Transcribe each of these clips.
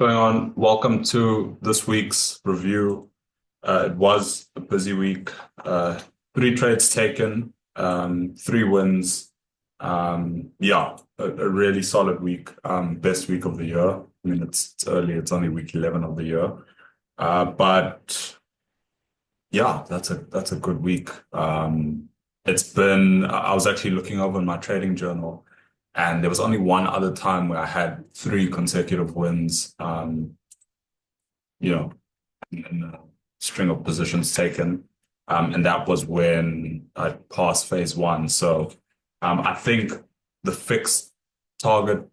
Going on? Welcome to this week's review. It was a busy week. Three trades taken, three wins. Yeah, a really solid week. Best week of the year. I mean, it's early. It's only week 11 of the year. But yeah, that's a good week. It's been. I was actually looking over my trading journal, and there was only one other time where I had three consecutive wins. You know, in a string of positions taken. And that was when I passed phase one. So I think the fixed target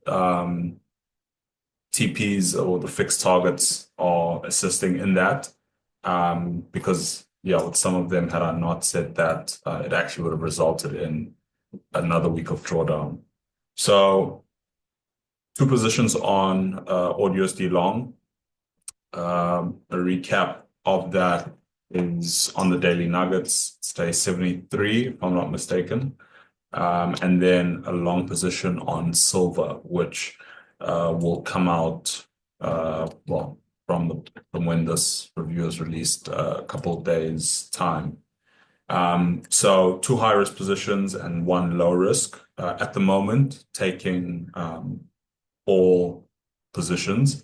TPs or the fixed targets are assisting in that. Because, yeah, with some of them, had I not said that, it actually would have resulted in another week of drawdown. So two positions on AUD long. A recap of that is on the Daily Nuggets, stay 73, if I'm not mistaken. And then a long position on silver, which will come out well from when this review is released, a couple of days' time. So two high risk positions and one low risk at the moment, taking all positions.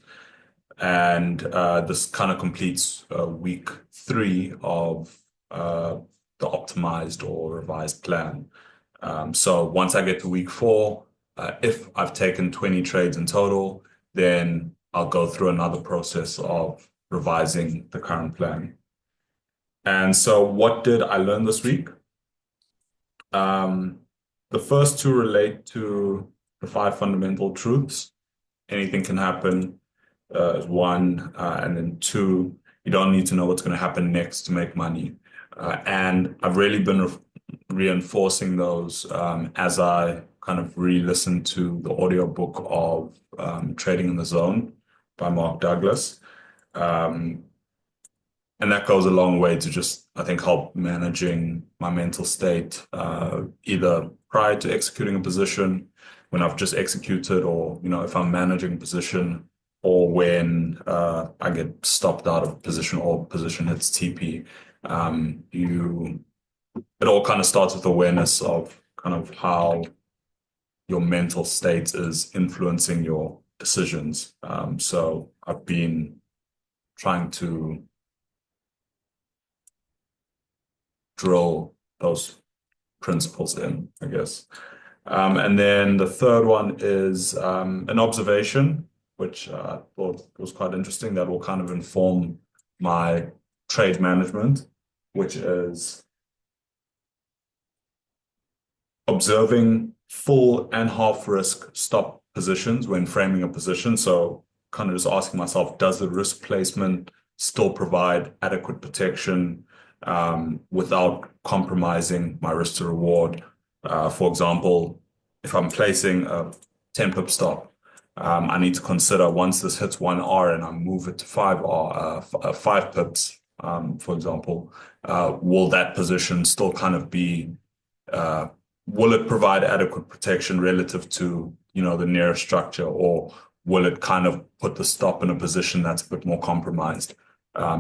And this kind of completes week three of the optimized or revised plan. So once I get to week four, if I've taken 20 trades in total, then I'll go through another process of revising the current plan. And so what did I learn this week? The first two relate to the five fundamental truths. Anything can happen. Is one, and then two, you don't need to know what's going to happen next to make money. And I've really been reinforcing those as I kind of re-listen to the audiobook of Trading in the Zone by Mark Douglas. And that goes a long way to just, I think, help managing my mental state, either prior to executing a position, when I've just executed, or, if I'm managing a position, or when I get stopped out of position or position hits TP. It all kind of starts with awareness of kind of how your mental state is influencing your decisions. So I've been trying to drill those principles in, I guess. And then the third one is an observation, which I thought was quite interesting, that will kind of inform my trade management, which is observing full and half risk stop positions when framing a position. So kind of just asking myself, does the risk placement still provide adequate protection without compromising my risk to reward? For example, if I'm placing a 10 pip stop, I need to consider, once this hits 1R and I move it to 5R, 5 pips, for example, will that position still kind of be, will it provide adequate protection relative to, the nearest structure, or will it kind of put the stop in a position that's a bit more compromised?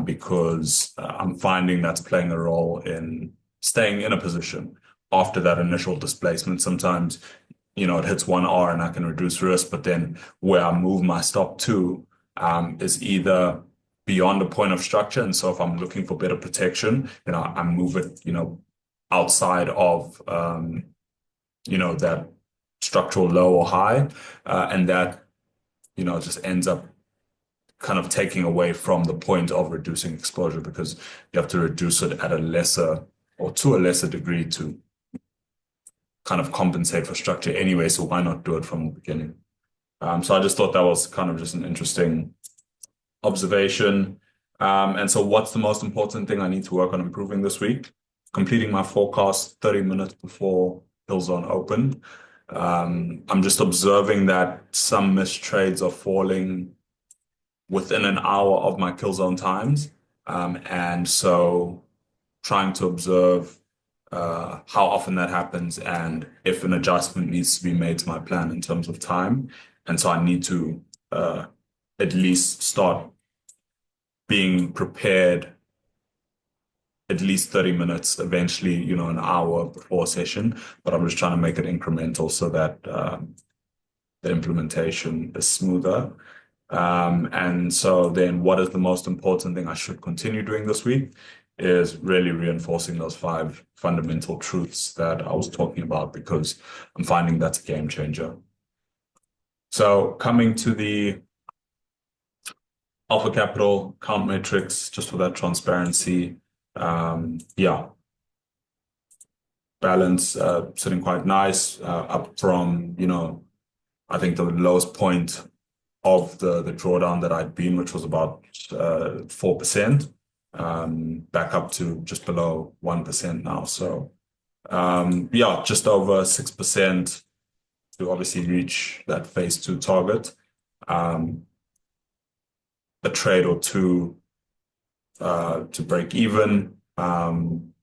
Because I'm finding that's playing a role in staying in a position after that initial displacement. Sometimes it hits 1R and I can reduce risk, but then where I move my stop to is either beyond the point of structure. And so if I'm looking for better protection, I move it, outside of, that structural low or high. And that, just ends up kind of taking away from the point of reducing exposure, because you have to reduce it at a lesser or to a lesser degree to kind of compensate for structure anyway, so why not do it from the beginning? So I just thought that was kind of just an interesting observation. And so what's the most important thing I need to work on improving this week? Completing my forecast 30 minutes before Killzone opened. I'm just observing that some missed trades are falling within an hour of my Killzone times. And so trying to observe how often that happens and if an adjustment needs to be made to my plan in terms of time. And so I need to at least start being prepared at least 30 minutes, eventually, an hour before a session. But I'm just trying to make it incremental so that the implementation is smoother. And so then what is the most important thing I should continue doing this week is really reinforcing those 5 fundamental truths that I was talking about, because I'm finding that's a game changer. So coming to the Alpha Capital count metrics, just for that transparency. Yeah, balance sitting quite nice, up from, I think the lowest point of the drawdown that I'd been, which was about 4%, back up to just below 1% now. So yeah, just over 6% to obviously reach that phase 2 target. A trade or two to break even. And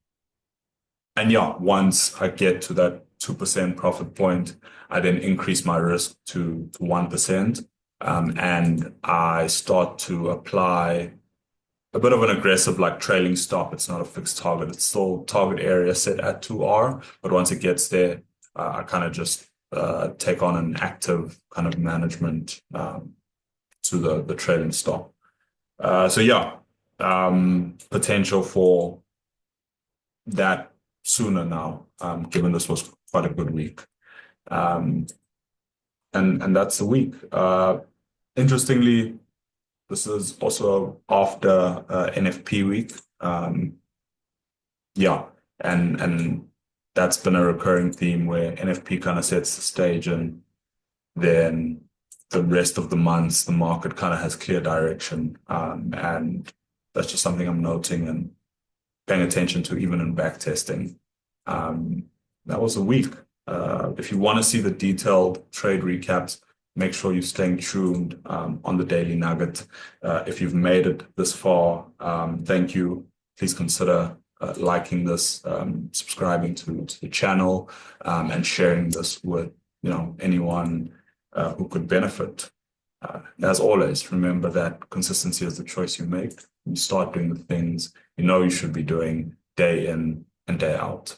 yeah, once I get to that 2% profit point, I then increase my risk to 1%. And I start to apply a bit of an aggressive trailing stop. It's not a fixed target. It's still target area set at 2R. But once it gets there, I kind of just take on an active kind of management to the trailing stop. So yeah, potential for that sooner now, given this was quite a good week. And that's the week. Interestingly, this is also after NFP week. Yeah, and that's been a recurring theme where NFP kind of sets the stage, and then the rest of the months, the market kind of has clear direction. And that's just something I'm noting and paying attention to, even in back testing. That was a week. If you want to see the detailed trade recaps, make sure you're staying tuned on the Daily Nugget. If you've made it this far, thank you. Please consider liking this, subscribing to the channel, and sharing this with anyone who could benefit. As always, remember that consistency is the choice you make. You start doing the things you should be doing day in and day out.